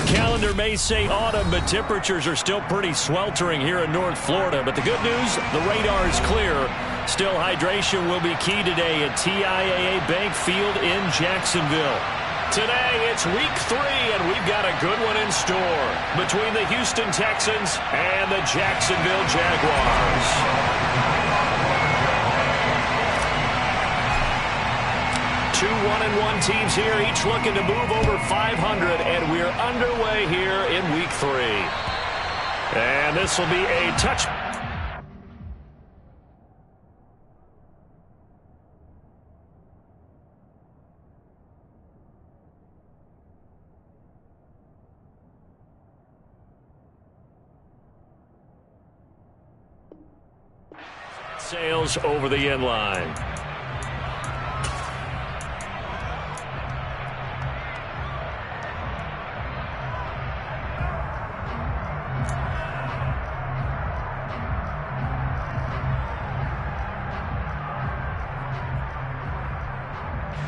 calendar may say autumn, but temperatures are still pretty sweltering here in North Florida. But the good news, the radar is clear. Still, hydration will be key today at TIAA Bank Field in Jacksonville. Today, it's week 3, and we've got a good one in store between the Houston Texans and the Jacksonville Jaguars. Two 1-1 teams here, each looking to move over 500, and we're underway here in week 3. And this will be a touch. Sails over the end line.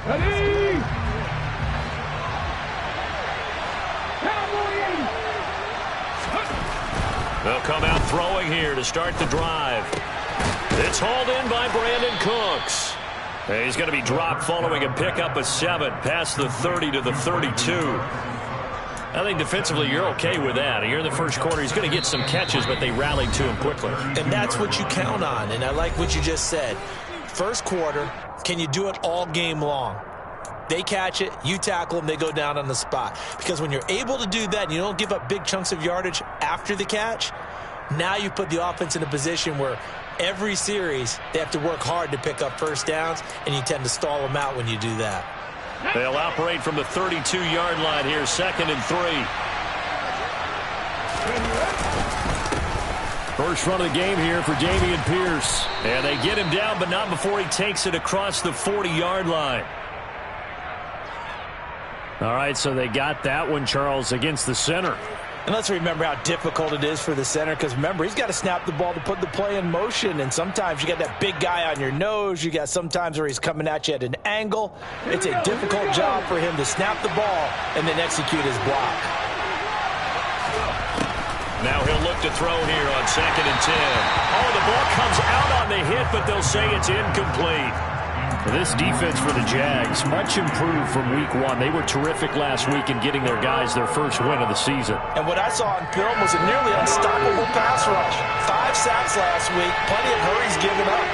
Ready? They'll come out throwing here to start the drive. It's hauled in by Brandon Cooks. And he's going to be dropped following a pickup of 7 past the 30 to the 32. I think defensively you're okay with that. Here in the first quarter, he's going to get some catches, but they rallied to him quickly. And that's what you count on, and I like what you just said. First quarter, can you do it all game long? They catch it, you tackle them, they go down on the spot. Because when you're able to do that and you don't give up big chunks of yardage after the catch, now you put the offense in a position where every series they have to work hard to pick up first downs, and you tend to stall them out when you do that. They'll operate from the 32-yard line here, 2nd and 3. First run of the game here for Dameon Pierce. And they get him down, but not before he takes it across the 40-yard line. All right, so they got that one, Charles, against the center. And let's remember how difficult it is for the center, because remember, he's got to snap the ball to put the play in motion, and sometimes you got that big guy on your nose. You got sometimes where he's coming at you at an angle. It's a difficult job for him to snap the ball and then execute his block. Now he'll look to throw here on 2nd and 10. Oh, the ball comes out on the hit, but they'll say it's incomplete. This defense for the Jags, much improved from week 1. They were terrific last week in getting their guys their first win of the season. And what I saw on film was a nearly unstoppable pass rush. 5 sacks last week, plenty of hurries given up.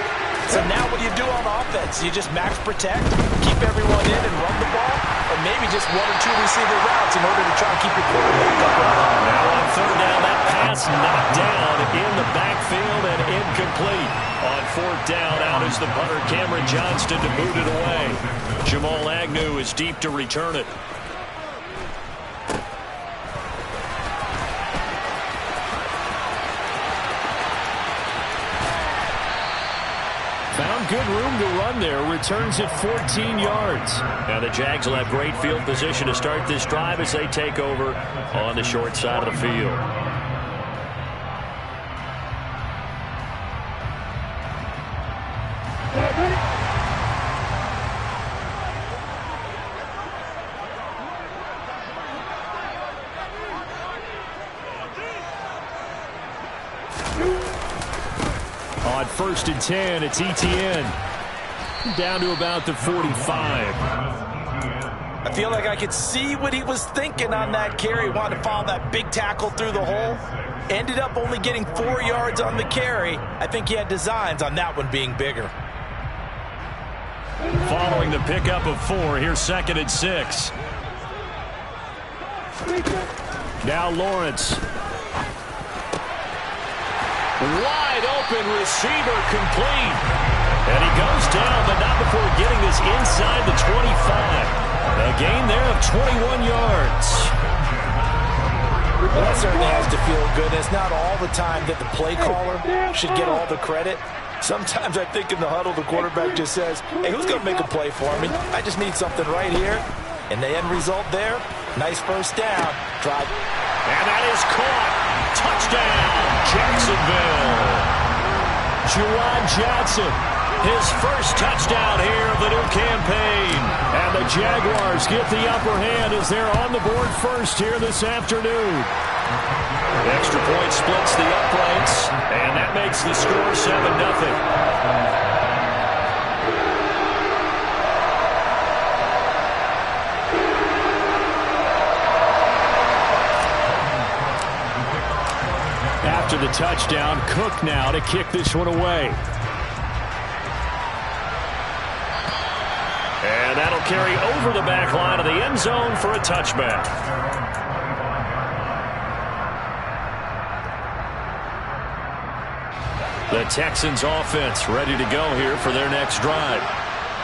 So now what do you do on offense? You just max protect, keep everyone in and run the ball, or maybe just 1 or 2 receiver routes in order to try to keep your quarterback up. Now on 3rd down, that pass knocked down in the backfield and incomplete. On 4th down, out is the punter Cameron Johnston to boot it away. Jamal Agnew is deep to return it. Found good room to run there. Returns it 14 yards. Now the Jags will have great field position to start this drive as they take over on the short side of the field. On 1st and 10, it's Etienne. Down to about the 45. I feel like I could see what he was thinking on that carry. Wanted to follow that big tackle through the hole. Ended up only getting 4 yards on the carry. I think he had designs on that one being bigger. Following the pickup of 4, here's 2nd and 6. Now Lawrence. Wide open receiver complete. And he goes down, but not before getting this inside the 25. A gain there of 21 yards. Well, that certainly has to feel good. It's not all the time that the play caller should get all the credit. Sometimes I think in the huddle, the quarterback just says, hey, who's going to make a play for me? I just need something right here. And the end result there, nice first down. Drive. And that is caught. Touchdown, Jacksonville. Juwan Johnson. his first touchdown here of the new campaign. And the Jaguars get the upper hand as they're on the board first here this afternoon. The extra point splits the uprights, and that makes the score 7-0. After the touchdown, Cook now to kick this one away. And that'll carry over the back line of the end zone for a touchback. The Texans offense ready to go here for their next drive.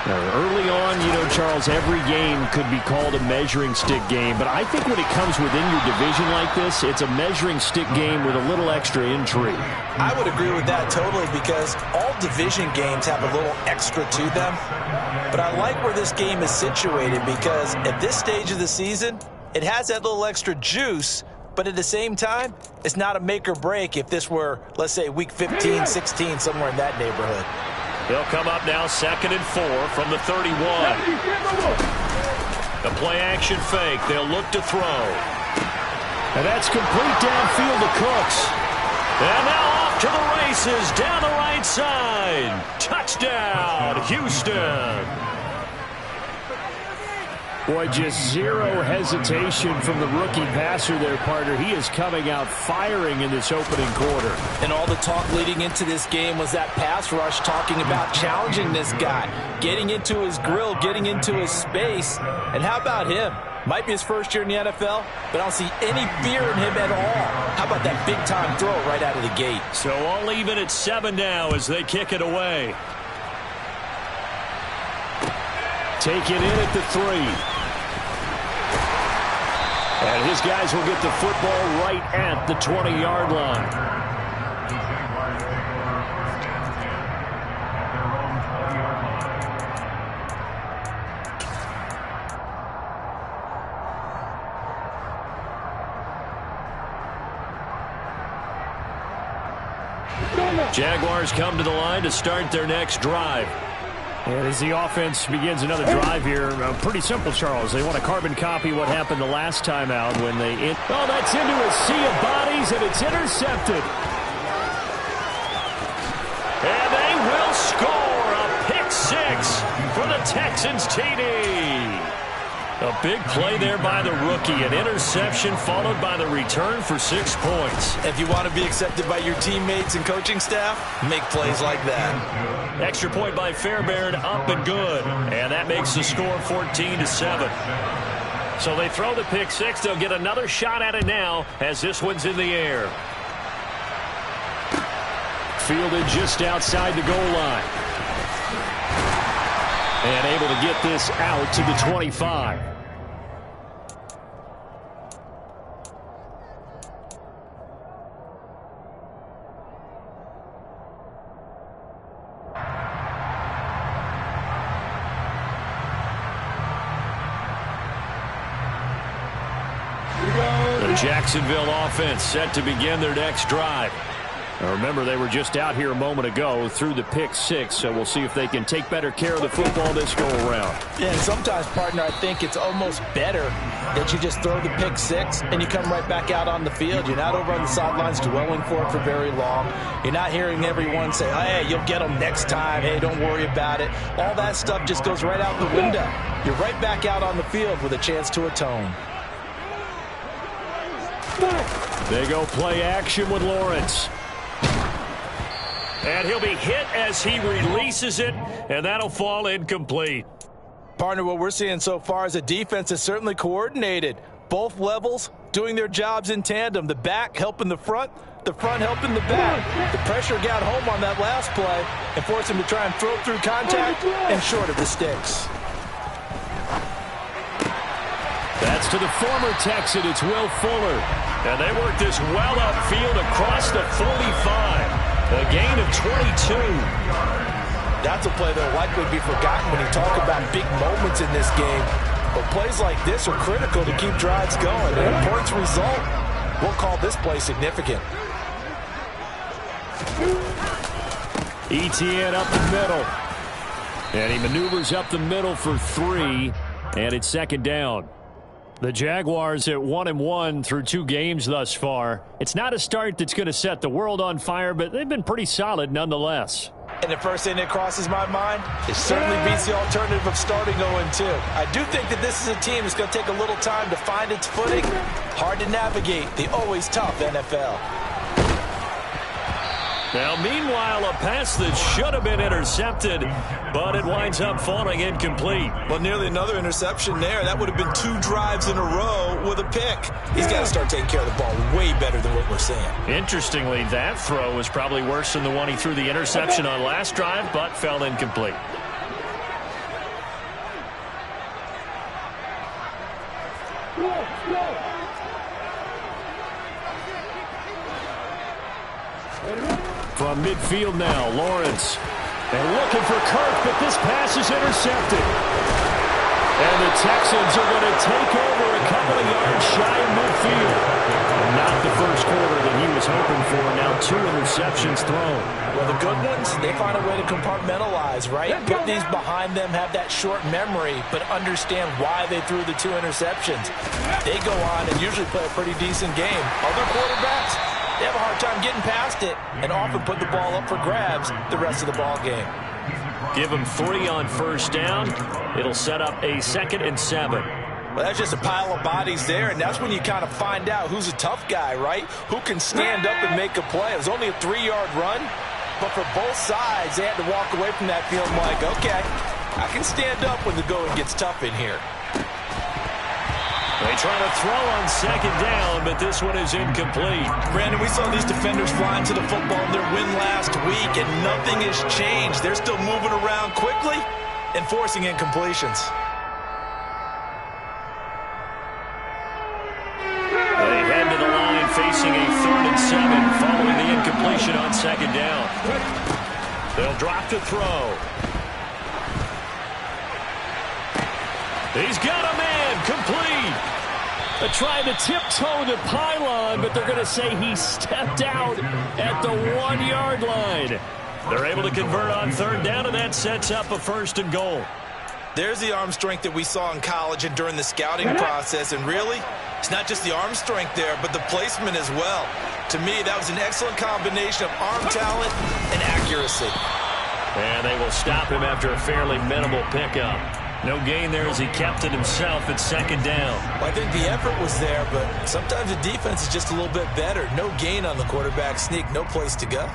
Early on, Charles, every game could be called a measuring stick game, but I think when it comes within your division like this, it's a measuring stick game with a little extra intrigue. I would agree with that totally, because all division games have a little extra to them. But I like where this game is situated, because at this stage of the season, it has that little extra juice, but at the same time, it's not a make or break if this were, let's say, week 15, 16, somewhere in that neighborhood. They'll come up now 2nd and 4 from the 31. The play-action fake. They'll look to throw. And that's complete downfield to Cooks. And now off to the races down the right side. Touchdown, Houston. Boy, just zero hesitation from the rookie passer there, partner. He is coming out firing in this opening quarter. And all the talk leading into this game was that pass rush, talking about challenging this guy, getting into his grill, getting into his space. And how about him? Might be his first year in the NFL, but I don't see any fear in him at all. How about that big-time throw right out of the gate? So all even at 7 now as they kick it away. Taken in at the 3. And his guys will get the football right at the 20-yard line. Jaguars come to the line to start their next drive. And as the offense begins another drive here, pretty simple, Charles. They want to carbon copy what happened the last time out when they... Oh, that's into a sea of bodies, and it's intercepted. And they will score a pick-6 for the Texans TD. A big play there by the rookie. An interception followed by the return for 6 points. If you want to be accepted by your teammates and coaching staff, make plays like that. Extra point by Fairbairn, up and good. And that makes the score 14-7. So they throw the pick-6. They'll get another shot at it now as this one's in the air. Fielded just outside the goal line. And able to get this out to the 25. The Jacksonville offense set to begin their next drive. Now remember, they were just out here a moment ago through the pick-6, so we'll see if they can take better care of the football this go-around. Yeah, and sometimes, partner, I think it's almost better that you just throw the pick-6 and you come right back out on the field. You're not over on the sidelines dwelling for it for very long. You're not hearing everyone say, hey, you'll get them next time. Hey, don't worry about it. All that stuff just goes right out the window. You're right back out on the field with a chance to atone. They go play action with Lawrence. And he'll be hit as he releases it, and that'll fall incomplete. Partner, what we're seeing so far is a defense is certainly coordinated. Both levels doing their jobs in tandem. The back helping the front helping the back. The pressure got home on that last play and forced him to try and throw through contact and short of the sticks. That's to the former Texan. It's Will Fuller. And they work this well upfield across the 45. A gain of 22. That's a play that will likely be forgotten when you talk about big moments in this game. But plays like this are critical to keep drives going. And points result, we'll call this play significant. ETN up the middle. And he maneuvers up the middle for 3, and it's second down. The Jaguars at 1-1 through 2 games thus far. It's not a start that's going to set the world on fire, but they've been pretty solid nonetheless. And the first thing that crosses my mind, it certainly beats the alternative of starting 0-2. I do think that this is a team that's going to take a little time to find its footing. Hard to navigate the always tough NFL. Now, meanwhile, a pass that should have been intercepted, but it winds up falling incomplete. Well, nearly another interception there. That would have been 2 drives in a row with a pick. He's got to start taking care of the ball way better than what we're seeing. Interestingly, that throw was probably worse than the one he threw the interception on last drive, but fell incomplete. From midfield now, Lawrence. And looking for Kirk, but this pass is intercepted. And the Texans are going to take over a couple of yards shy of midfield. Not the first quarter that he was hoping for. Now 2 interceptions thrown. Well, the good ones, they find a way to compartmentalize, right? Put these behind them, have that short memory, but understand why they threw the 2 interceptions. They go on and usually play a pretty decent game. Other quarterbacks, they have a hard time getting past it and often put the ball up for grabs the rest of the ball game. Give them 3 on first down. It'll set up a 2nd and 7. Well, that's just a pile of bodies there, and that's when you kind of find out who's a tough guy, right? Who can stand up and make a play. It was only a 3-yard run, but for both sides, they had to walk away from that feeling like, okay, I can stand up when the going gets tough in here. They try to throw on 2nd down, but this one is incomplete. Brandon, we saw these defenders flying to the football in their win last week, and nothing has changed. They're still moving around quickly and forcing incompletions. They head to the line facing a 3rd and 7 following the incompletion on 2nd down. They'll drop to throw. He's got a man, complete. They're trying to tiptoe the pylon, but they're going to say he stepped out at the 1-yard line. They're able to convert on 3rd down, and that sets up a 1st and goal. There's the arm strength that we saw in college and during the scouting process, and really, it's not just the arm strength there, but the placement as well. To me, that was an excellent combination of arm talent and accuracy. And they will stop him after a fairly minimal pickup. No gain there as he kept it himself at 2nd down. Well, I think the effort was there, but sometimes the defense is just a little bit better. No gain on the quarterback sneak, no place to go.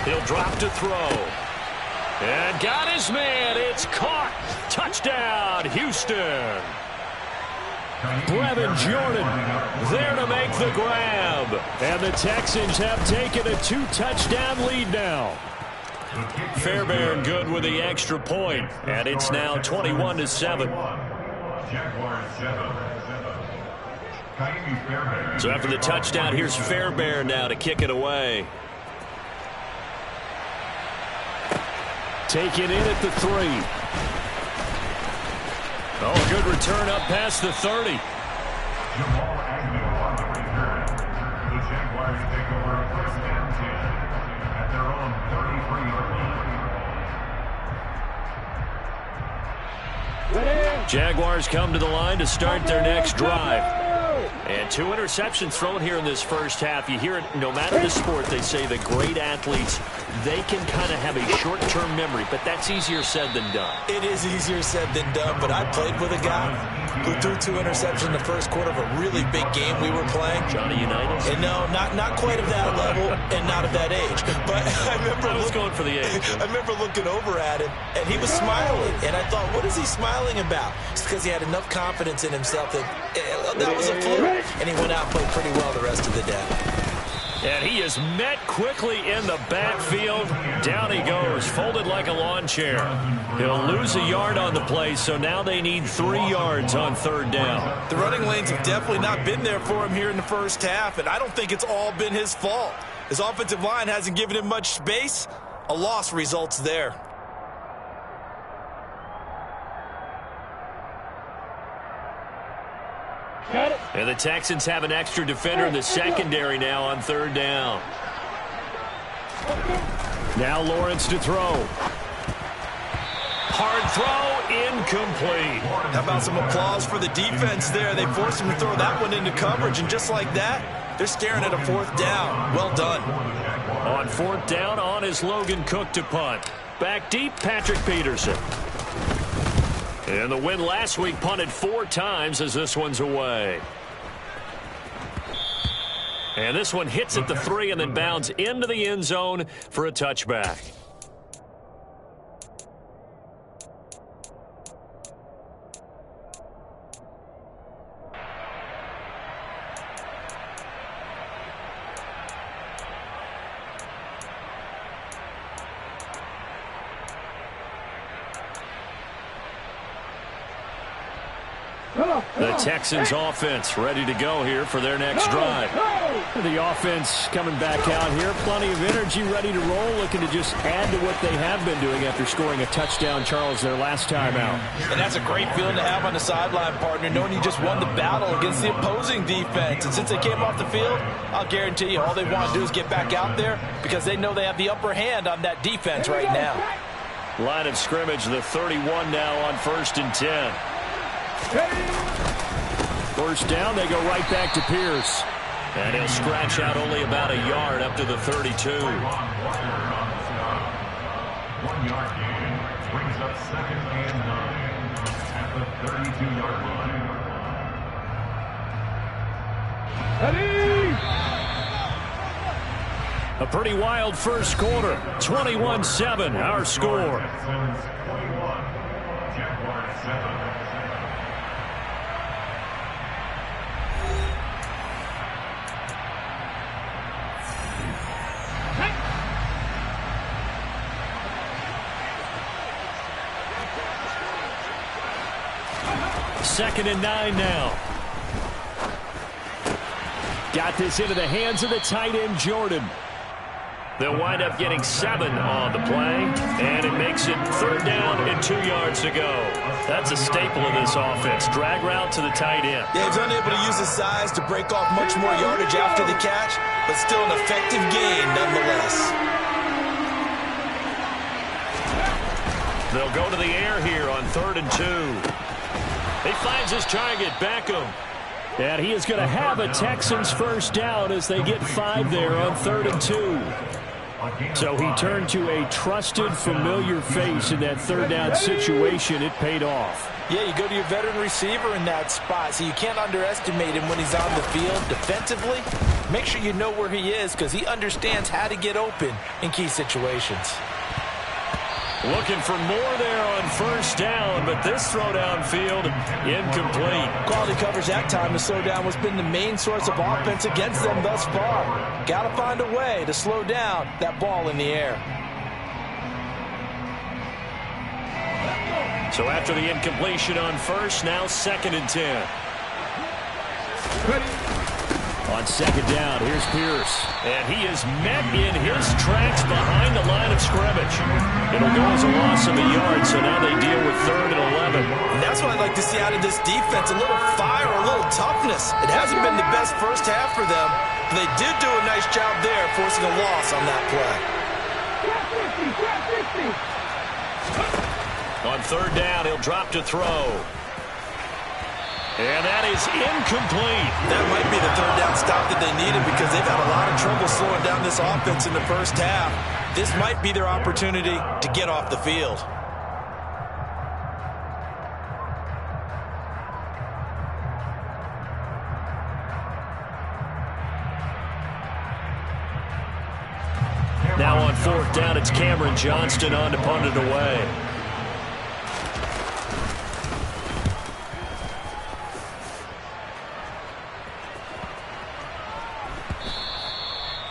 He'll drop to throw. And got his man. It's caught. Touchdown, Houston. Brevin Jordan there to make the grab. And the Texans have taken a 2-touchdown lead now. Fairbairn good with the extra point. And it's now 21-7. So after the touchdown, here's Fairbairn now to kick it away. Take it in at the 3. Oh, a good return up past the 30. The Jaguars take over 1st and 10 at their own 33-yard line. Jaguars come to the line to start their next drive. And 2 interceptions thrown here in this first half. You hear it no matter the sport, they say the great athletes, they can kind of have a short-term memory, but that's easier said than done. It is easier said than done, but I played with a guy who threw 2 interceptions in the first quarter of a really big game we were playing. Johnny Unitas? And no, not quite of that level and not of that age. But I remember going for the age. I remember looking over at him, and he was smiling. And I thought, what is he smiling about? It's because he had enough confidence in himself that that was a fluke. And he went out and played pretty well the rest of the day. And he is met quickly in the backfield. Down he goes, folded like a lawn chair. He'll lose a yard on the play, so now they need 3 yards on 3rd down. The running lanes have definitely not been there for him here in the first half, and I don't think it's all been his fault. His offensive line hasn't given him much space. A loss results there. Got it. And the Texans have an extra defender in the secondary now on third down. Now Lawrence to throw. Hard throw, incomplete. How about some applause for the defense there? They forced him to throw that one into coverage, and just like that, they're staring at a fourth down. Well done. On fourth down, on is Logan Cook to punt. Back deep, Patrick Peterson. And the win last week punted 4 times as this one's away. And this one hits at the 3 and then bounds into the end zone for a touchback. The Texans offense ready to go here for their next drive. The offense coming back out here. Plenty of energy, ready to roll, looking to just add to what they have been doing after scoring a touchdown, Charles, their last time out. And that's a great feeling to have on the sideline, partner, knowing you just won the battle against the opposing defense. And since they came off the field, I'll guarantee you all they want to do is get back out there because they know they have the upper hand on that defense right now. Line of scrimmage, the 31 now on 1st and 10. First down, they go right back to Pierce. And he'll scratch out only about a yard up to the 32. 1 yard gain brings up 2nd and 9 at the 32-yard line. A pretty wild first quarter. 21-7, our score. Texans 21, Jaguars 7. Second and 9 now. Got this into the hands of the tight end, Jordan. They'll wind up getting 7 on the play, and it makes it 3rd down and 2 yards to go. That's a staple of this offense. Drag route to the tight end. Yeah, he's unable to use his size to break off much more yardage after the catch, but still an effective gain nonetheless. They'll go to the air here on 3rd and 2. He finds his target, Beckham. And he is going to have a Texans first down as they get 5 there on 3rd and 2. So he turned to a trusted, familiar face in that 3rd down situation. It paid off. Yeah, you go to your veteran receiver in that spot, so you can't underestimate him when he's on the field defensively. Make sure you know where he is because he understands how to get open in key situations. Looking for more there on 1st down, but this throw downfield incomplete. Quality coverage that time to slow down what's been the main source of offense against them thus far. Got to find a way to slow down that ball in the air. So after the incompletion on 1st, now 2nd and 10. On 2nd down, here's Pierce. And he is met in his tracks behind the line of scrimmage. It'll go as a loss of a yard, so now they deal with 3rd and 11. And that's what I'd like to see out of this defense, a little fire, a little toughness. It hasn't been the best first half for them, but they did do a nice job there forcing a loss on that play. On 3rd down, he'll drop to throw. And that is incomplete. That might be the 3rd down stop that they needed because they've had a lot of trouble slowing down this offense in the first half. This might be their opportunity to get off the field. Now on 4th down, it's Cameron Johnston on to punt it away.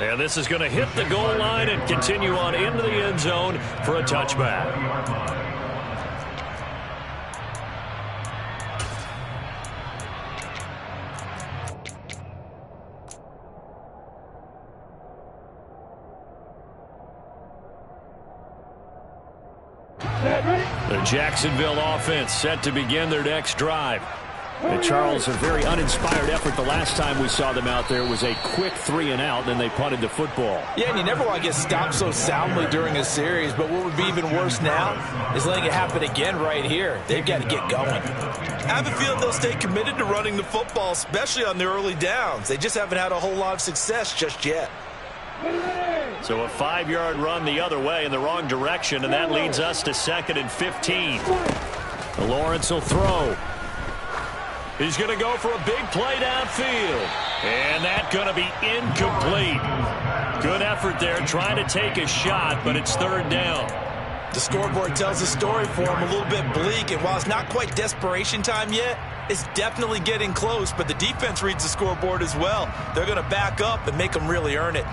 And this is going to hit the goal line and continue on into the end zone for a touchback. The Jacksonville offense set to begin their next drive. And Charles, a very uninspired effort the last time we saw them out there was a quick 3-and-out, then they punted the football. Yeah, and you never want to get stopped so soundly during a series, but what would be even worse now is letting it happen again right here. They've got to get going. I have a feeling they'll stay committed to running the football, especially on the early downs. They just haven't had a whole lot of success just yet. So a 5-yard run the other way in the wrong direction, and that leads us to 2nd and 15. Lawrence will throw. He's going to go for a big play downfield. And that's going to be incomplete. Good effort there trying to take a shot, but it's 3rd down. The scoreboard tells a story for him, a little bit bleak, and while it's not quite desperation time yet, it's definitely getting close, but the defense reads the scoreboard as well. They're going to back up and make them really earn it.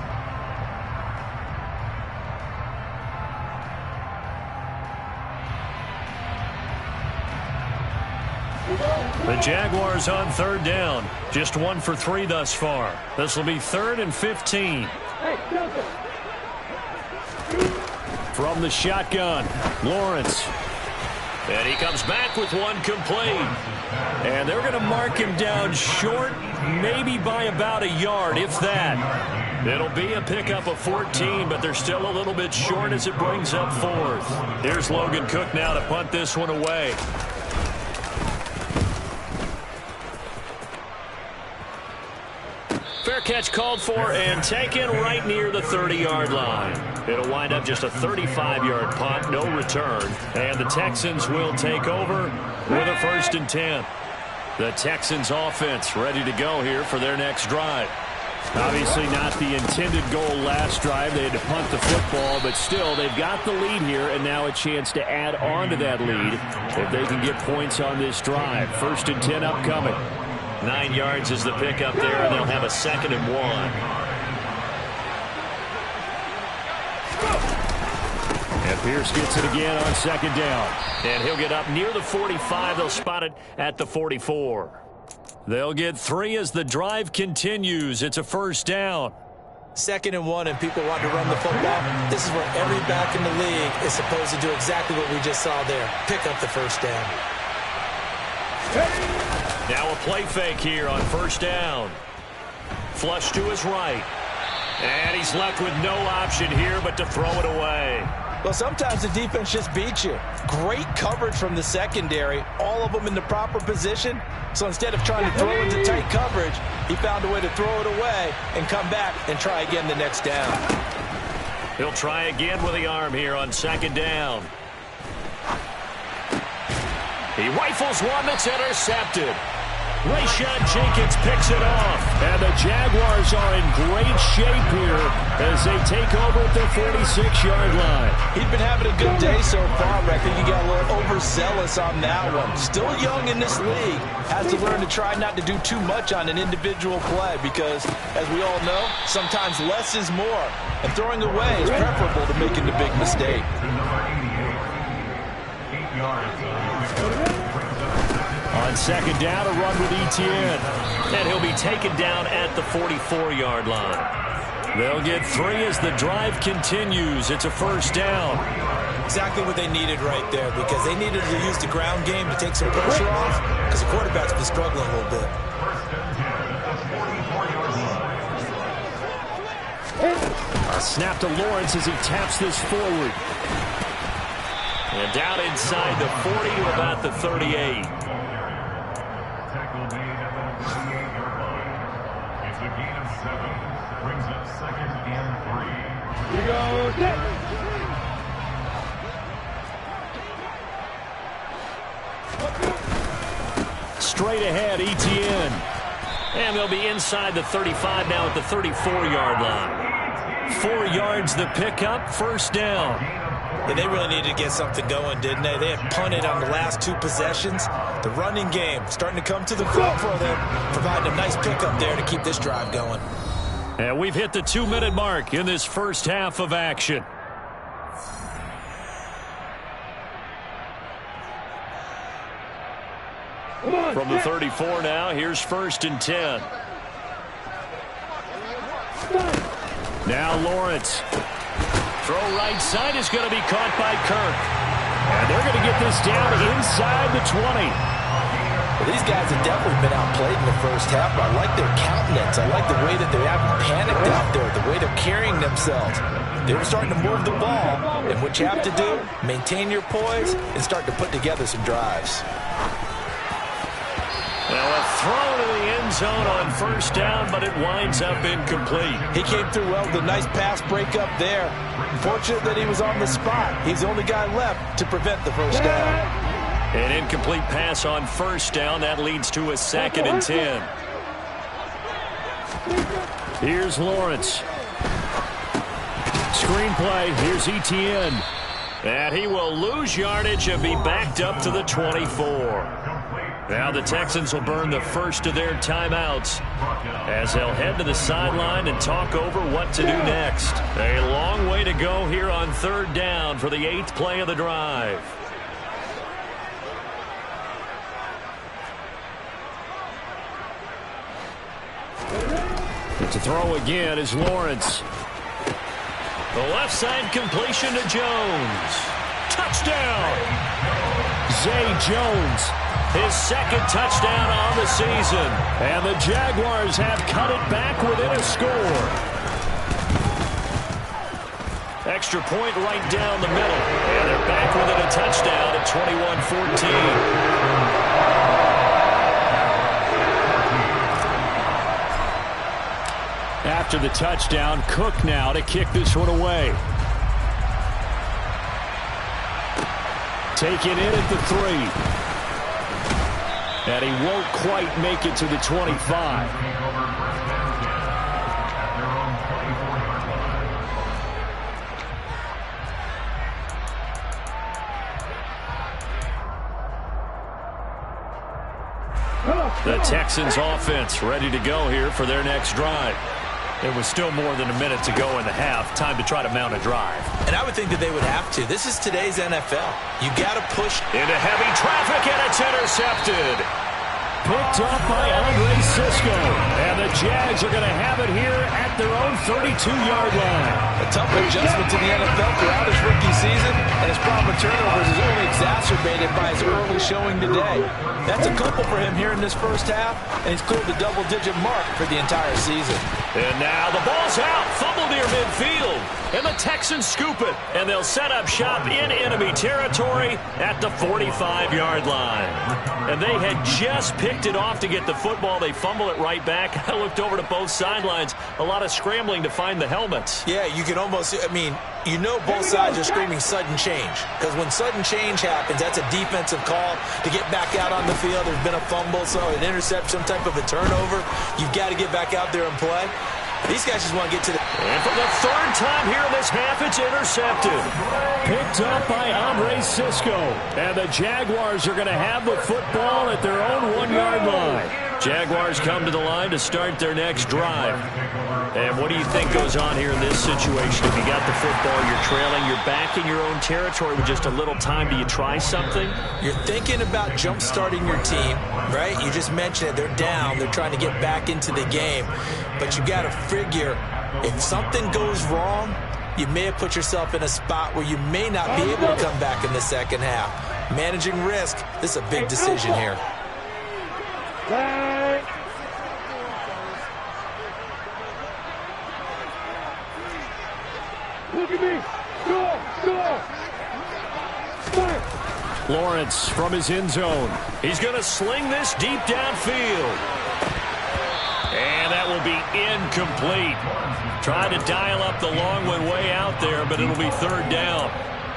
The Jaguars on 3rd down. Just 1 for 3 thus far. This will be 3rd and 15. From the shotgun, Lawrence. And he comes back with one complete. And they're going to mark him down short, maybe by about a yard, if that. It'll be a pickup of 14, but they're still a little bit short as it brings up 4th. Here's Logan Cook now to punt this one away. Fair catch called for and taken right near the 30-yard line. It'll wind up just a 35-yard punt, no return. And the Texans will take over with a 1st and 10. The Texans offense ready to go here for their next drive. Obviously not the intended goal last drive. They had to punt the football, but still they've got the lead here and now a chance to add on to that lead if they can get points on this drive. 1st and 10 upcoming. 9 yards is the pickup there, and they'll have a 2nd and 1. And Pierce gets it again on 2nd down. And he'll get up near the 45. They'll spot it at the 44. They'll get 3 as the drive continues. It's a 1st down. 2nd and 1, and people want to run the football. This is where every back in the league is supposed to do exactly what we just saw there. Pick up the 1st down. Now a play fake here on 1st down. Flush to his right. And he's left with no option here but to throw it away. Well, sometimes the defense just beats you. Great coverage from the secondary. All of them in the proper position. So instead of trying to throw into tight coverage, he found a way to throw it away and come back and try again the next down. He'll try again with the arm here on 2nd down. He rifles one that's intercepted. Rayshon Jenkins picks it off. And the Jaguars are in great shape here as they take over at their 46-yard line. He's been having a good day so far, but I think he got a little overzealous on that one. Still young in this league. Has to learn to try not to do too much on an individual play because, as we all know, sometimes less is more. And throwing away is preferable to making the big mistake. 8 yards. On 2nd down, a run with Etienne. And he'll be taken down at the 44-yard line. They'll get 3 as the drive continues. It's a 1st down. Exactly what they needed right there because they needed to use the ground game to take some pressure off because the quarterback's been struggling a little bit. A snap to Lawrence as he taps this forward. And down inside the 40 to about the 38. Tackle made at the 38-yard line. It's a gain of 7. Brings up 2nd and 3. Here we go. Straight ahead, Etienne. And they'll be inside the 35 now at the 34-yard line. 4 yards the pickup, 1st down. Yeah, they really needed to get something going, didn't they? They had punted on the last 2 possessions. The running game starting to come to the fore for them, providing a nice pickup there to keep this drive going. And we've hit the 2-minute mark in this first half of action. From the 34 now, here's 1st and 10. Now Lawrence. Throw right side is going to be caught by Kirk. And they're going to get this down inside the 20. Well, these guys have definitely been outplayed in the first half, but I like their countenance. I like the way that they haven't panicked out there, the way they're carrying themselves. They were starting to move the ball, and what you have to do, maintain your poise and start to put together some drives. Now a throw to the end zone on first down, but it winds up incomplete. He came through well with a nice pass breakup there. Fortunate that he was on the spot. He's the only guy left to prevent the first down. An incomplete pass on first down. That leads to a 2nd and 10. Here's Lawrence. Screenplay. Here's Etienne. And he will lose yardage and be backed up to the 24. Now the Texans will burn the first of their timeouts as they'll head to the sideline and talk over what to do next. A long way to go here on 3rd down for the 8th play of the drive. To throw again is Lawrence. The left side completion to Jones. Touchdown! Zay Jones. His 2nd touchdown on the season. And the Jaguars have cut it back within a score. Extra point right down the middle. And they're back within a touchdown at 21-14. After the touchdown, Cook now to kick this one away. Taken in at the 3. And he won't quite make it to the 25. The Texans offense ready to go here for their next drive. There was still more than a minute to go in the half. Time to try to mount a drive. And I would think that they would have to. This is today's NFL. You got to push. Into heavy traffic, and it's intercepted. Picked up by Andre Sisco. And the Jags are going to have it here at their own 32-yard line. A tough adjustment to the NFL throughout his rookie season, and his problem with turnovers is only exacerbated by his early showing today. That's a couple for him here in this first half, and he's cleared the double-digit mark for the entire season. And now the ball's out, fumble near midfield, and the Texans scoop it, and they'll set up shop in enemy territory at the 45-yard line. And they had just picked it off to get the football. They fumble it right back. I looked over to both sidelines. A lot of scrambling to find the helmets. Yeah, you can almost, you know both sides are screaming sudden change. Because when sudden change happens, that's a defensive call to get back out on the field. There's been a fumble, so an interception, some type of a turnover. You've got to get back out there and play. These guys just want to get to the... And for the 3rd time here in this half, it's intercepted. Picked up by Andre Sisco. And the Jaguars are going to have the football at their own 1-yard line. Jaguars come to the line to start their next drive. And what do you think goes on here in this situation? If you got the football, you're trailing, you're back in your own territory with just a little time. Do you try something? You're thinking about jump-starting your team, right? You just mentioned it. They're down. They're trying to get back into the game. But you got to figure, if something goes wrong, you may have put yourself in a spot where you may not be able to come back in the second half. Managing risk, this is a big decision here. Look at me. Score. Lawrence from his end zone. He's going to sling this deep downfield. And that will be incomplete. Trying to dial up the long one way out there, but it'll be 3rd down.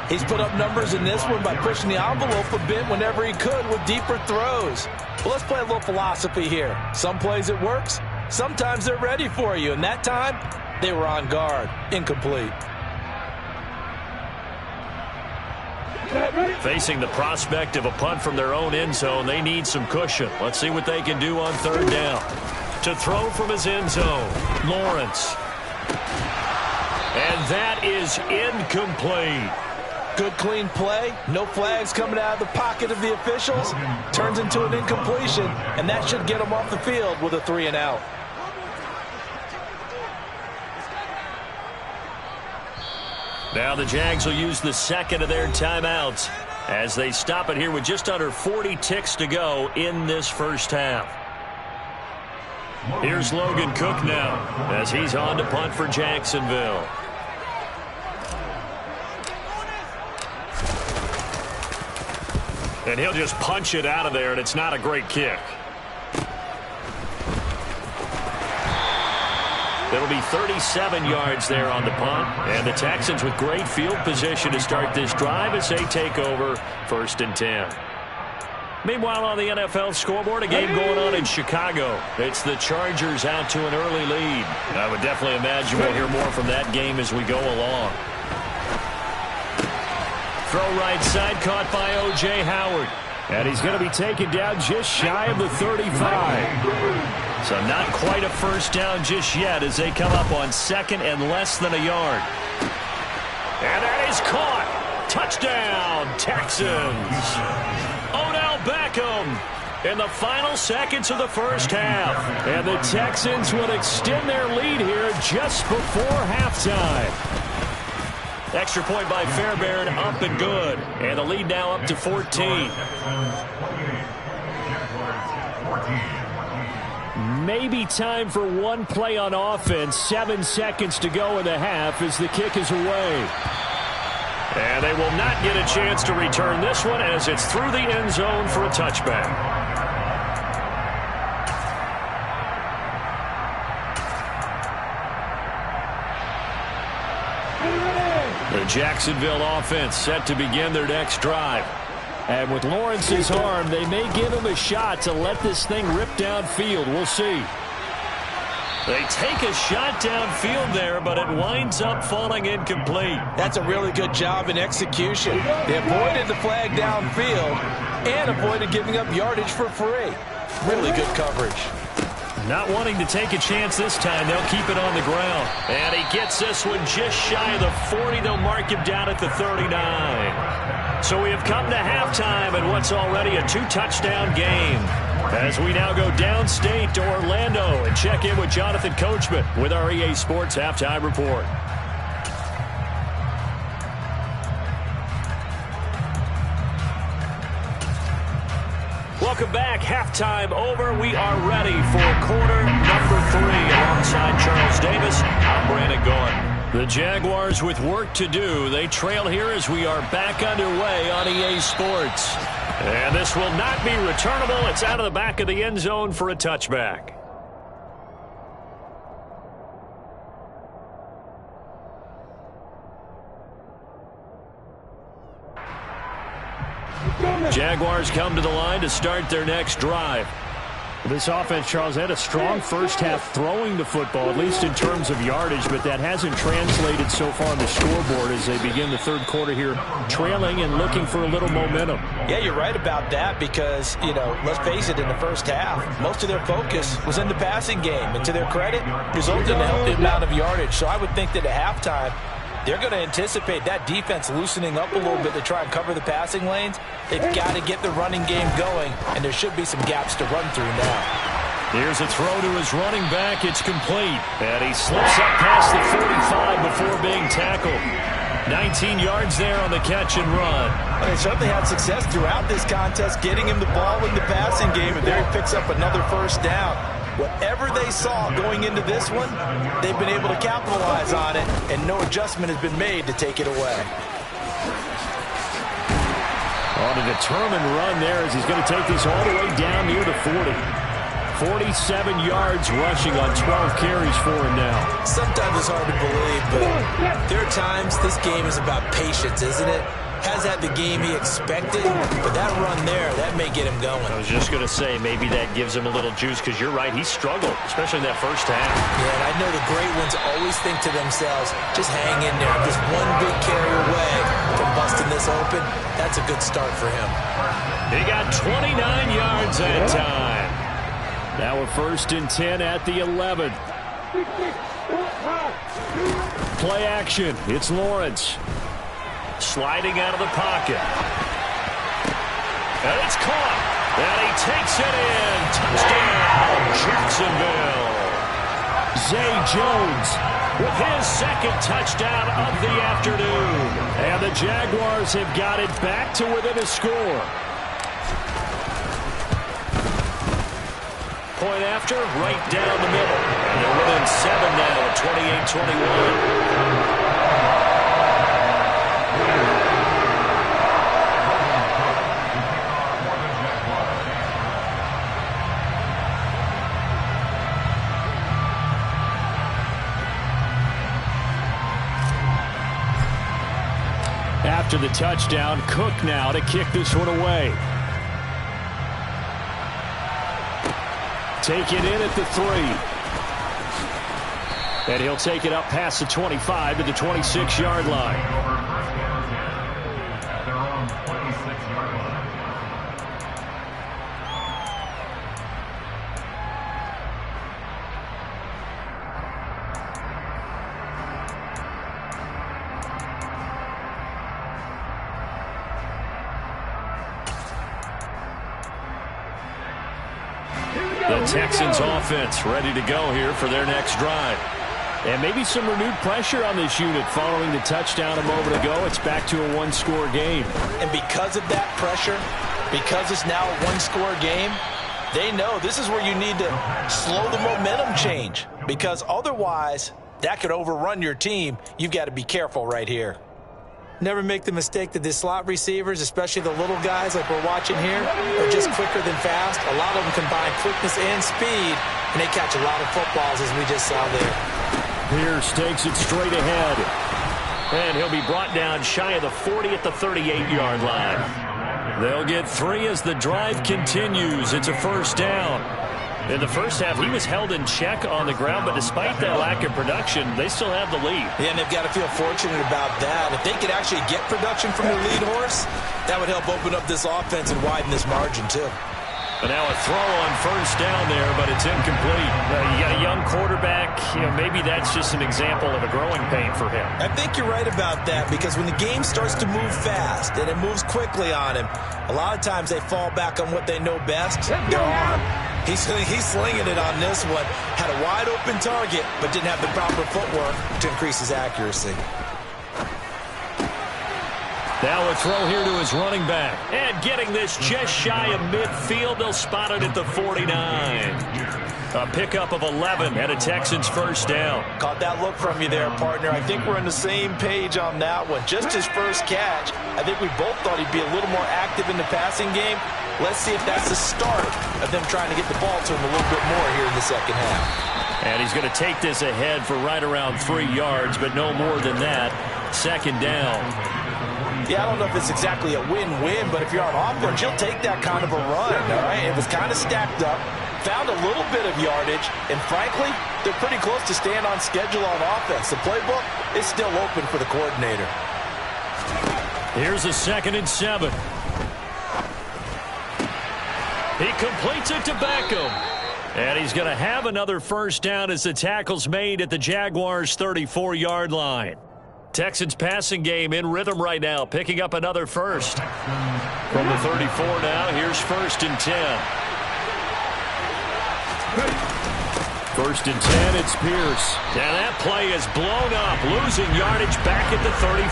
He's put up numbers in this one by pushing the envelope a bit whenever he could with deeper throws. Well, let's play a little philosophy here. Some plays it works. Sometimes they're ready for you. And that time, they were on guard. Incomplete. Facing the prospect of a punt from their own end zone, they need some cushion. Let's see what they can do on 3rd down. To throw from his end zone, Lawrence. And that is incomplete. Good, clean play. No flags coming out of the pocket of the officials. Turns into an incompletion, and that should get them off the field with a 3-and-out. Now the Jags will use the 2nd of their timeouts as they stop it here with just under 40 ticks to go in this first half. Here's Logan Cook now as he's on to punt for Jacksonville. And he'll just punch it out of there, and it's not a great kick. It'll be 37 yards there on the punt. And the Texans with great field position to start this drive as they take over 1st and 10. Meanwhile, on the NFL scoreboard, a game going on in Chicago. It's the Chargers out to an early lead. I would definitely imagine we'll hear more from that game as we go along. Throw right side, caught by O.J. Howard. And he's going to be taken down just shy of the 35. So not quite a first down just yet as they come up on 2nd and less than a yard. And that is caught. Touchdown, Texans. Odell Beckham in the final seconds of the first half. And the Texans will extend their lead here just before halftime. Extra point by Fairbairn, up and good. And the lead now up to 14. Maybe time for one play on offense. 7 seconds to go in the half as the kick is away. And they will not get a chance to return this one as it's through the end zone for a touchback. The Jacksonville offense set to begin their next drive. And with Lawrence's arm, they may give him a shot to let this thing rip downfield. We'll see. They take a shot downfield there, but it winds up falling incomplete. That's a really good job in execution. They avoided the flag downfield and avoided giving up yardage for free. Really good coverage. Not wanting to take a chance this time, they'll keep it on the ground. And he gets this one just shy of the 40. They'll mark him down at the 39. So we have come to halftime in what's already a 2-touchdown game. As we now go downstate to Orlando and check in with Jonathan Coachman with our EA Sports Halftime Report. Welcome back. Halftime over. We are ready for quarter number 3 alongside Charles Davis. I'm Brandon Gaudin. The Jaguars with work to do. They trail here as we are back underway on EA Sports. And this will not be returnable. It's out of the back of the end zone for a touchback. Jaguars come to the line to start their next drive. This offense, Charles, had a strong first half throwing the football, at least in terms of yardage, but that hasn't translated so far on the scoreboard as they begin the third quarter here, trailing and looking for a little momentum. Yeah, you're right about that because, let's face it, in the first half, most of their focus was in the passing game. And to their credit, resulted in a healthy amount of yardage. So I would think that at halftime, they're going to anticipate that defense loosening up a little bit to try and cover the passing lanes. They've got to get the running game going, and there should be some gaps to run through now. Here's a throw to his running back. It's complete. And he slips up past the 45 before being tackled. 19 yards there on the catch and run. Well, they certainly had success throughout this contest, getting him the ball in the passing game, and there he picks up another first down. Whatever they saw going into this one, they've been able to capitalize on it, and no adjustment has been made to take it away. On a determined run there as he's going to take this all the way down near the 40. 47 yards rushing on 12 carries for him now. Sometimes it's hard to believe, but there are times this game is about patience, isn't it? Has had the game he expected, but that run there, that may get him going. I was just going to say, maybe that gives him a little juice, because you're right, he struggled, especially in that first half. Yeah, and I know the great ones always think to themselves, just hang in there. I'm just one big carry away from busting this open. That's a good start for him. He got 29 yards that time. Now a 1st and 10 at the 11. Play action. It's Lawrence. Sliding out of the pocket. And it's caught. And he takes it in. Touchdown, Jacksonville. Zay Jones with his second touchdown of the afternoon. And the the Jaguars have got it back to within a score. Point after, right down the middle. And they're within 7 now at 28-21. After the touchdown, Cook now to kick this one away. Take it in at the 3. And he'll take it up past the 25 to the 26-yard line. At their own 26-yard line. The Texans offense ready to go here for their next drive. And maybe some renewed pressure on this unit following the touchdown a moment ago. It's back to a one-score game. And because of that pressure, because it's now a one-score game, they know this is where you need to slow the momentum change. Because otherwise, that could overrun your team. You've got to be careful right here. Never make the mistake that the slot receivers, especially the little guys like we're watching here, are just quicker than fast. A lot of them combine quickness and speed, and they catch a lot of footballs, as we just saw there. Pierce takes it straight ahead. And he'll be brought down shy of the 40 at the 38-yard line. They'll get 3 as the drive continues. It's a first down. In the first half, he was held in check on the ground, but despite that lack of production, they still have the lead. Yeah, and they've got to feel fortunate about that. If they could actually get production from their lead horse, that would help open up this offense and widen this margin, too. And now a throw on first down there, but it's incomplete. You got a young quarterback. Maybe that's just an example of a growing pain for him. I think you're right about that, because when the game starts to move fast and it moves quickly on him, a lot of times they fall back on what they know best, their arm. He's slinging it on this one. Had a wide-open target, but didn't have the proper footwork to increase his accuracy. Now a throw here to his running back. And getting this just shy of midfield. They'll spot it at the 49. A pickup of 11 and a Texans first down. Caught that look from you there, partner. I think we're on the same page on that one. Just his first catch. I think we both thought he'd be a little more active in the passing game. Let's see if that's the start of them trying to get the ball to him a little bit more here in the second half. And he's going to take this ahead for right around 3 yards, but no more than that. Second down. Yeah, I don't know if it's exactly a win-win, but if you're on offense, you'll take that kind of a run, all right? It was kind of stacked up, found a little bit of yardage, and frankly, they're pretty close to staying on schedule on offense. The playbook is still open for the coordinator. Here's a 2nd and 7. He completes it to Beckham. And he's going to have another first down as the tackle's made at the Jaguars' 34-yard line. Texans passing game in rhythm right now, picking up another first. From the 34 now, here's 1st and 10. 1st and 10, it's Pierce. And that play is blown up, losing yardage back at the 35.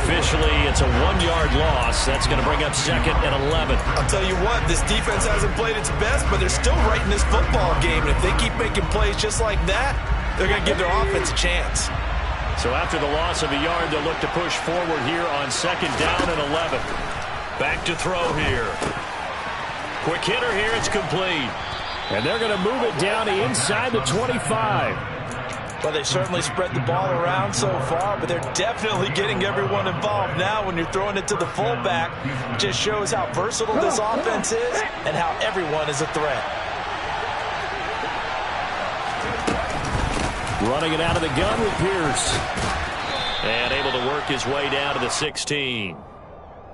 Officially, it's a 1-yard loss. That's going to bring up 2nd and 11. I'll tell you what, this defense hasn't played its best, but they're still right in this football game. And if they keep making plays just like that, they're going to give their offense a chance. So after the loss of a yard, they'll look to push forward here on 2nd down and 11. Back to throw here. Quick hitter here, it's complete. And they're going to move it down to inside the 25. Well, they certainly spread the ball around so far, but they're definitely getting everyone involved now when you're throwing it to the fullback. It just shows how versatile this offense is and how everyone is a threat. Running it out of the gun with Pierce. And able to work his way down to the 16.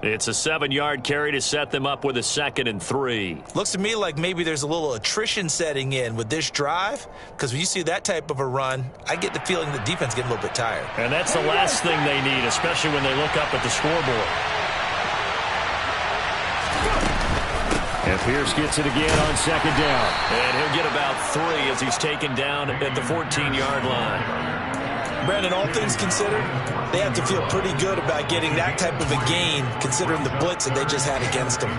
It's a 7-yard carry to set them up with a 2nd and 3. Looks to me like maybe there's a little attrition setting in with this drive, because when you see that type of a run, I get the feeling the defense getting a little bit tired. And that's the last thing they need, especially when they look up at the scoreboard. And Pierce gets it again on 2nd down. And he'll get about 3 as he's taken down at the 14-yard line. Brandon, all things considered, they have to feel pretty good about getting that type of a gain, considering the blitz that they just had against them.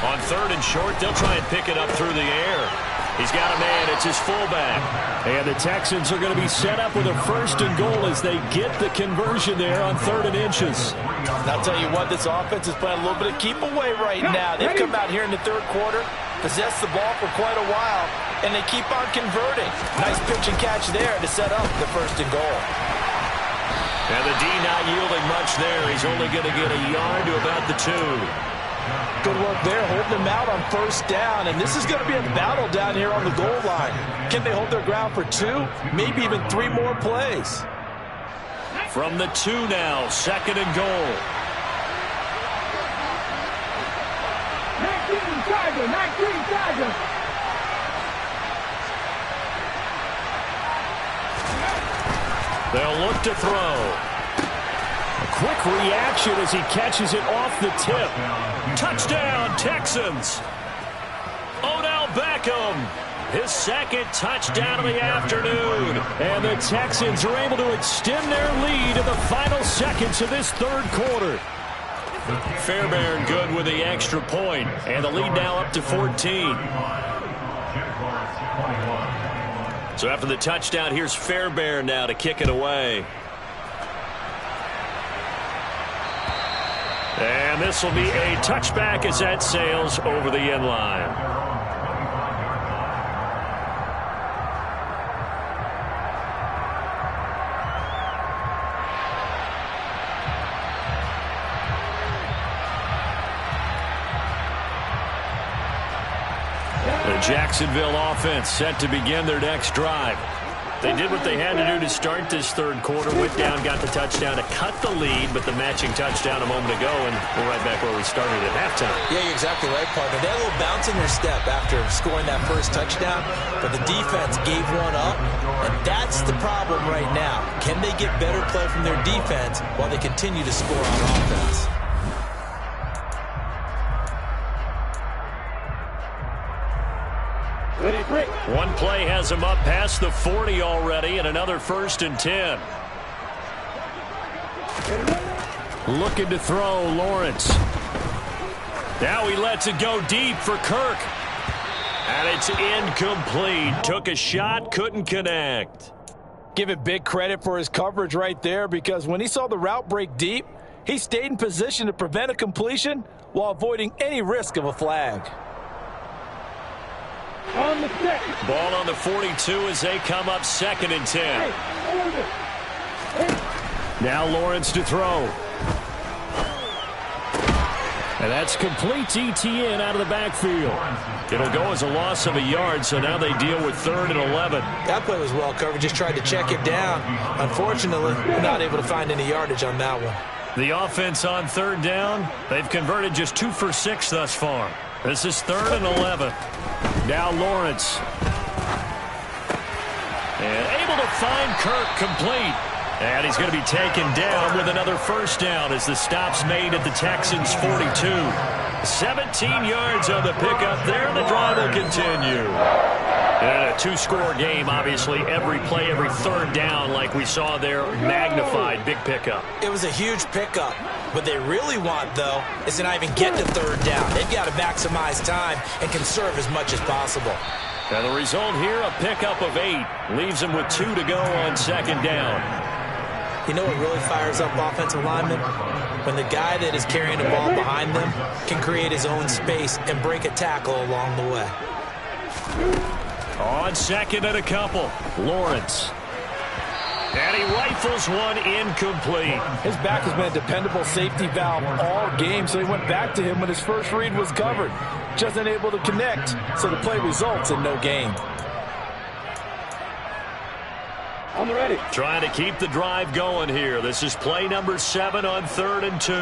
On 3rd and short, they'll try and pick it up through the air. He's got a man. It's his fullback. And the Texans are going to be set up with a 1st and goal as they get the conversion there on 3rd and inches. And I'll tell you what, this offense is playing a little bit of keep away right now. They've come out here in the 3rd quarter, possessed the ball for quite a while, and they keep on converting. Nice pitch and catch there to set up the 1st and goal. And the D not yielding much there. He's only going to get a yard to about the 2. Good work there, holding them out on 1st down, and this is going to be a battle down here on the goal line. Can they hold their ground for 2, maybe even 3 more plays? From the 2 now, 2nd and goal. 19 Tiger. They'll look to throw. Quick reaction as he catches it off the tip. Touchdown, Texans. Odell Beckham, his 2nd touchdown of the afternoon. And the Texans are able to extend their lead in the final seconds of this 3rd quarter. Fairbairn good with the extra point, and the lead now up to 14. So after the touchdown, here's Fairbairn now to kick it away. And this will be a touchback as that sails over the end line. The Jacksonville offense set to begin their next drive. They did what they had to do to start this 3rd quarter. Went down, got the touchdown to cut the lead, but the matching touchdown a moment ago, and we're right back where we started at halftime. Yeah, you're exactly right, partner. They had a little bounce in their step after scoring that 1st touchdown, but the defense gave one up, and that's the problem right now. Can they get better play from their defense while they continue to score on offense? One play has him up past the 40 already, and another 1st and 10. Looking to throw, Lawrence. Now he lets it go deep for Kirk. And it's incomplete. Took a shot, couldn't connect. Give it big credit for his coverage right there, because when he saw the route break deep, he stayed in position to prevent a completion while avoiding any risk of a flag. On the 6. Ball on the 42 as they come up 2nd and 10. Now Lawrence to throw. And that's complete ETN out of the backfield. It'll go as a loss of a yard, so now they deal with 3rd and 11. That play was well covered. Just tried to check it down. Unfortunately, we're not able to find any yardage on that one. The offense on 3rd down, they've converted just 2 for 6 thus far. This is 3rd and 11. Now Lawrence. And able to find Kirk complete. And he's going to be taken down with another 1st down as the stop's made at the Texans' 42. 17 yards on the pickup there, and the drive will continue. In a 2-score game, obviously, every play, every 3rd down, like we saw there, magnified, big pickup. It was a huge pickup. What they really want, though, is to not even get to 3rd down. They've got to maximize time and conserve as much as possible. And the result here, a pickup of 8. Leaves them with 2 to go on 2nd down. You know what really fires up offensive linemen? When the guy that is carrying the ball behind them can create his own space and break a tackle along the way. On 2nd and a couple, Lawrence. And he rifles one incomplete. His back has been a dependable safety valve all game, so he went back to him when his first read was covered. Just unable to connect, so the play results in no gain. I'm ready. Trying to keep the drive going here. This is play number 7 on 3rd and 2.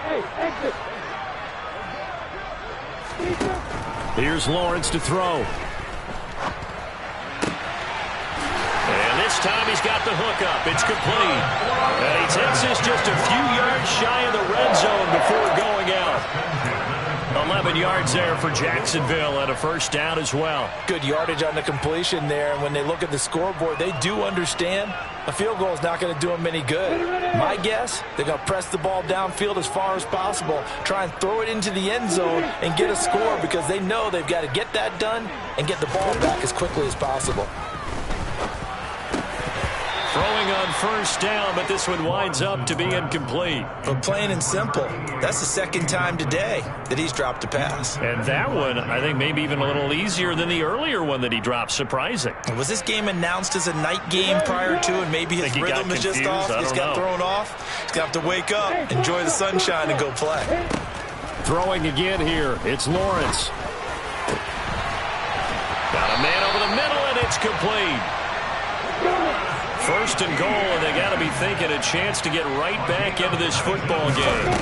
Hey, exit. Here's Lawrence to throw. And this time he's got the hook up. It's complete. And he takes this just a few yards shy of the red zone before going out. 11 yards there for Jacksonville and a first down as well. Good yardage on the completion there. And when they look at the scoreboard, they do understand a field goal is not going to do them any good. My guess, they're going to press the ball downfield as far as possible, try and throw it into the end zone and get a score because they know they've got to get that done and get the ball back as quickly as possible. Throwing on first down, but this one winds up to be incomplete. But plain and simple, that's the second time today that he's dropped a pass. And that one, I think, maybe even a little easier than the earlier one that he dropped. Surprising. Was this game announced as a night game prior to, and maybe his rhythm is just off? He's got thrown off. He's going to have to wake up, enjoy the sunshine, and go play. Throwing again here. It's Lawrence. Got a man over the middle, and it's complete. First and goal, and they got to be thinking a chance to get right back into this football game.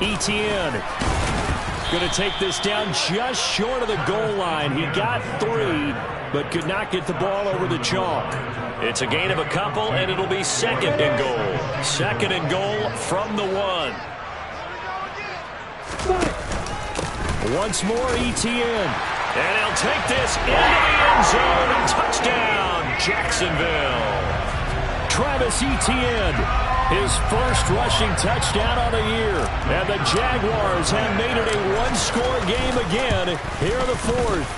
Etienne going to take this down just short of the goal line. He got 3, but could not get the ball over the chalk. It's a gain of a couple, and it'll be second and goal. Second and goal from the 1. Once more, Etienne. And he'll take this into the end zone and touchdown, Jacksonville. Travis Etienne, his first rushing touchdown of the year. And the Jaguars have made it a one-score game again here in the 4th.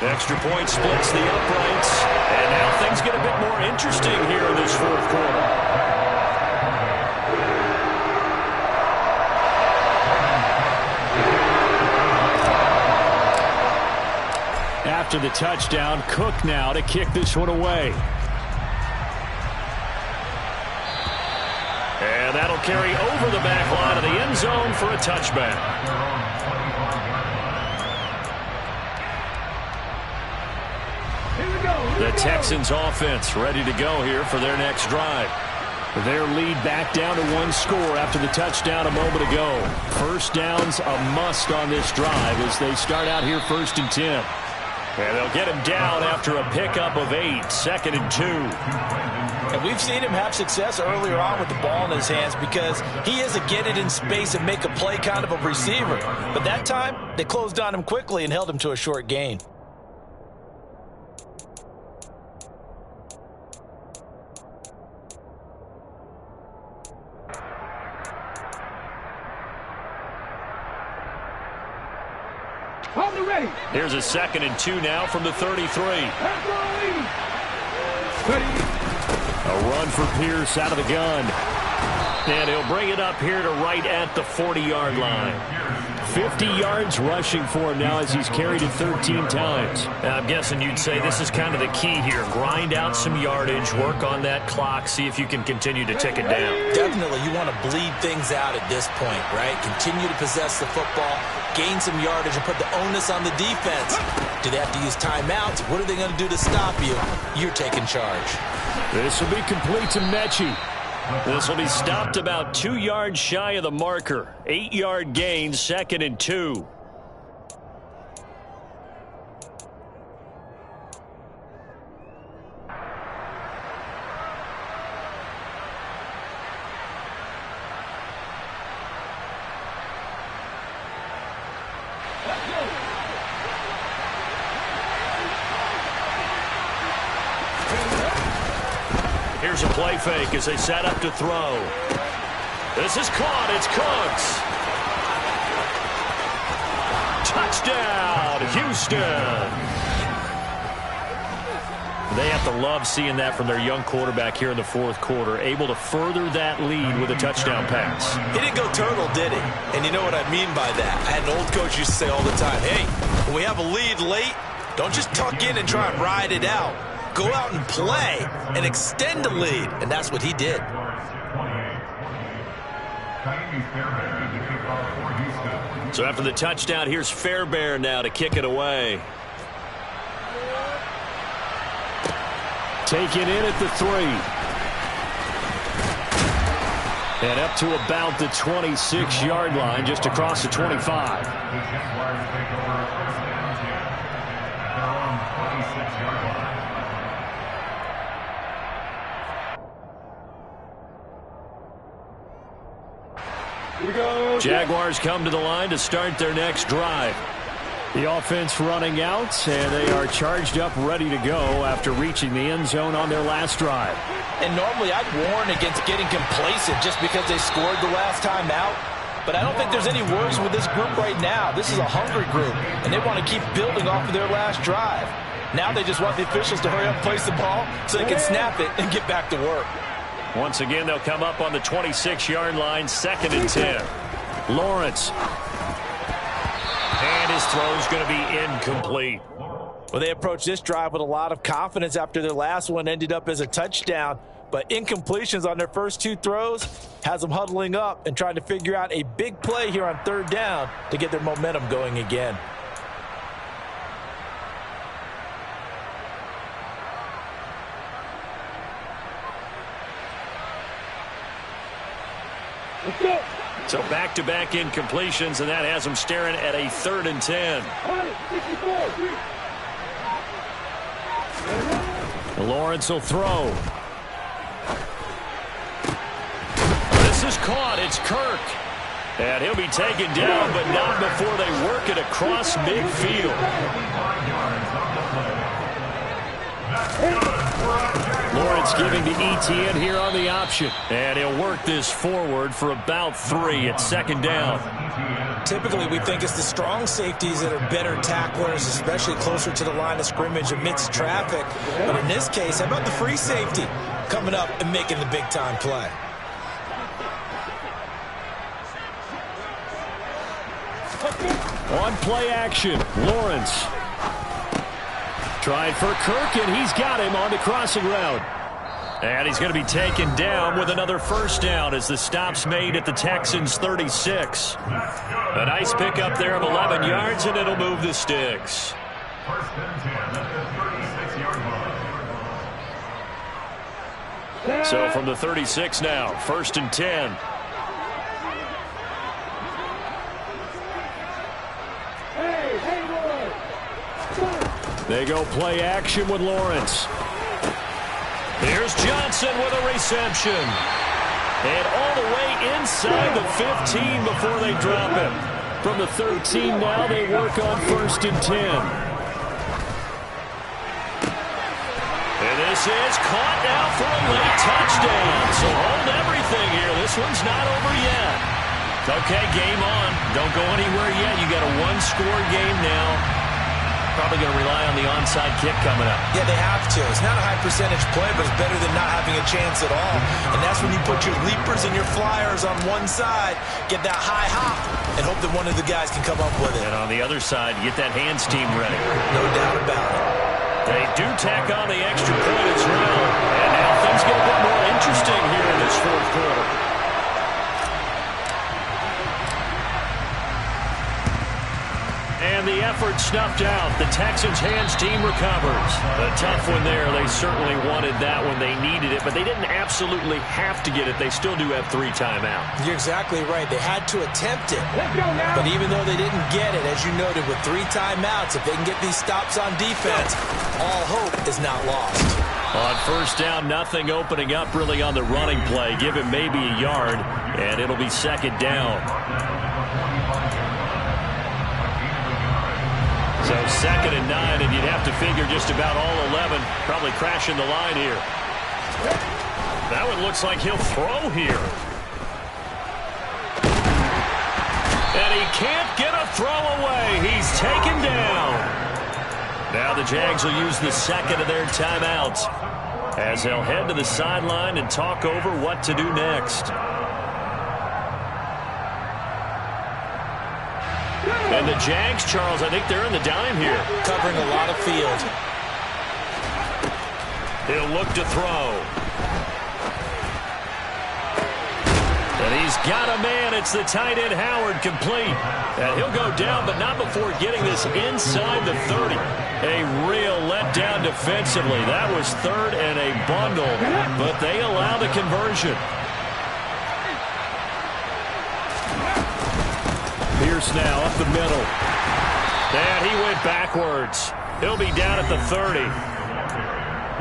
Extra point splits the uprights. And now things get a bit more interesting here in this 4th quarter. After the touchdown, Cook now to kick this one away. And that'll carry over the back line of the end zone for a touchback. The Texans offense ready to go here for their next drive. Their lead back down to 1 score after the touchdown a moment ago. First down's a must on this drive as they start out here 1st and 10. And they'll get him down after a pickup of 8, 2nd and 2. And we've seen him have success earlier on with the ball in his hands because he is a get it in space and make a play kind of a receiver. But that time, they closed on him quickly and held him to a short gain. Here's a 2nd and 2 now from the 33. A run for Pierce out of the gun. And he'll bring it up here to right at the 40-yard line. 50 yards rushing for him now as he's carried it 13 times. I'm guessing you'd say this is kind of the key here. Grind out some yardage, work on that clock, see if you can continue to tick it down. Definitely, you want to bleed things out at this point, right? Continue to possess the football, gain some yardage, and put the onus on the defense. Do they have to use timeouts? What are they going to do to stop you? You're taking charge. This will be complete to Mechie. This will be stopped about 2 yards shy of the marker. 8-yard gain, 2nd and 2. Here's a play fake as they set up to throw. This is caught. It's Cooks. Touchdown, Houston. They have to love seeing that from their young quarterback here in the 4th quarter, able to further that lead with a touchdown pass. He didn't go turtle, did he? And you know what I mean by that. I had an old coach used to say all the time, hey, when we have a lead late, don't just tuck in and try and ride it out. Go out and play and extend the lead. And that's what he did. So after the touchdown, here's Fairbairn now to kick it away. Taken in at the 3. And up to about the 26-yard line, just across the 25. Jaguars come to the line to start their next drive. The offense running out, and they are charged up, ready to go after reaching the end zone on their last drive. And normally I'd warn against getting complacent just because they scored the last time out. But I don't think there's any worries with this group right now. This is a hungry group, and they want to keep building off of their last drive. Now they just want the officials to hurry up and place the ball so they can snap it and get back to work. Once again, they'll come up on the 26-yard line, 2nd and 10. Lawrence. And his throw's going to be incomplete. Well, they approached this drive with a lot of confidence after their last one ended up as a touchdown. But incompletions on their first 2 throws has them huddling up and trying to figure out a big play here on 3rd down to get their momentum going again. So back-to-back incompletions, and that has them staring at a 3rd and 10. Lawrence will throw. This is caught. It's Kirk. And he'll be taken down, but not before they work it across midfield. Lawrence giving to ETN here on the option. And he'll work this forward for about 3 at 2nd down. Typically, we think it's the strong safeties that are better tacklers, especially closer to the line of scrimmage amidst traffic. But in this case, how about the free safety coming up and making the big-time play? On play action, Lawrence. Tried for Kirk, and he's got him on the crossing route. And he's going to be taken down with another 1st down as the stop's made at the Texans' 36. A nice pickup there of 11 yards, and it'll move the sticks. 1st and 10 at the 36-yard line. So from the 36 now, 1st and 10. They go play action with Lawrence. Here's Johnson with a reception. And all the way inside the 15 before they drop him. From the 13 now, they work on 1st and 10. And this is caught now for a late touchdown. So hold everything here. This one's not over yet. Okay, game on. Don't go anywhere yet. You got a 1-score game now. Probably going to rely on the onside kick coming up. Yeah, they have to. It's not a high percentage play, but it's better than not having a chance at all. And that's when you put your leapers and your flyers on one side, get that high hop, and hope that one of the guys can come up with it. And on the other side, get that hands team ready. No doubt about it. They do tack on the extra point as well. And now things get a bit more interesting here in this 4th quarter. And the effort snuffed out. The Texans' hands team recovers. A tough one there. They certainly wanted that when they needed it, but they didn't absolutely have to get it. They still do have 3 timeouts. You're exactly right. They had to attempt it. But even though they didn't get it, as you noted, with 3 timeouts, if they can get these stops on defense, all hope is not lost. On 1st down, nothing opening up really on the running play. Give him maybe a yard, and it'll be 2nd down. So 2nd and 9, and you'd have to figure just about all 11 probably crashing the line here. That one looks like he'll throw here. And he can't get a throw away. He's taken down. Now the Jags will use the 2nd of their timeouts as they'll head to the sideline and talk over what to do next. And the Jags, Charles, I think they're in the dime here. Covering a lot of field. He'll look to throw. And he's got a man. It's the tight end, Howard, complete. And he'll go down, but not before getting this inside the 30. A real letdown defensively. That was 3rd and a bundle, but they allow the conversion. Pierce now up the middle. And he went backwards. He'll be down at the 30.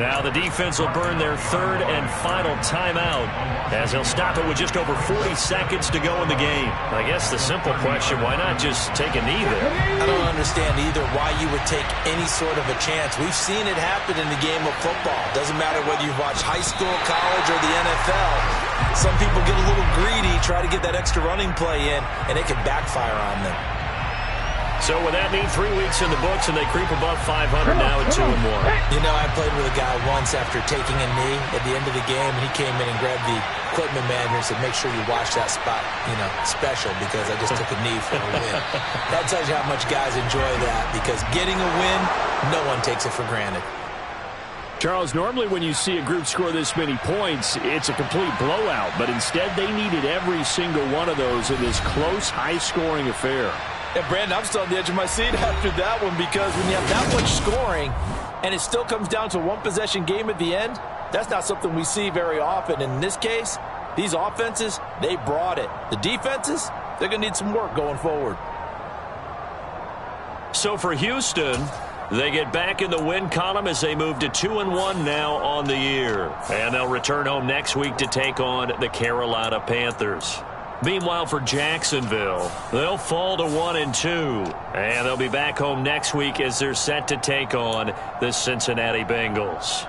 Now the defense will burn their third and final timeout as they'll stop it with just over 40 seconds to go in the game. I guess the simple question, why not just take a knee there? I don't understand either why you would take any sort of a chance. We've seen it happen in the game of football. Doesn't matter whether you've watched high school, college, or the NFL. Some people get a little greedy, try to get that extra running play in, and it can backfire on them. So with that mean 3 weeks in the books, and they creep above 500 now at 2-1. You know, I played with a guy once after taking a knee at the end of the game, and he came in and grabbed the equipment manager and said, make sure you watch that spot, special, because I just took a knee for a win. That tells you how much guys enjoy that, because getting a win, no one takes it for granted. Charles, normally when you see a group score this many points, it's a complete blowout, but instead they needed every single one of those in this close, high-scoring affair. Yeah, Brandon, I'm still on the edge of my seat after that one, because when you have that much scoring and it still comes down to a one-possession game at the end, that's not something we see very often. And in this case, these offenses, they brought it. The defenses, they're going to need some work going forward. So for Houston, they get back in the win column as they move to 2-1 now on the year. And they'll return home next week to take on the Carolina Panthers. Meanwhile, for Jacksonville, they'll fall to 1-2, and they'll be back home next week as they're set to take on the Cincinnati Bengals.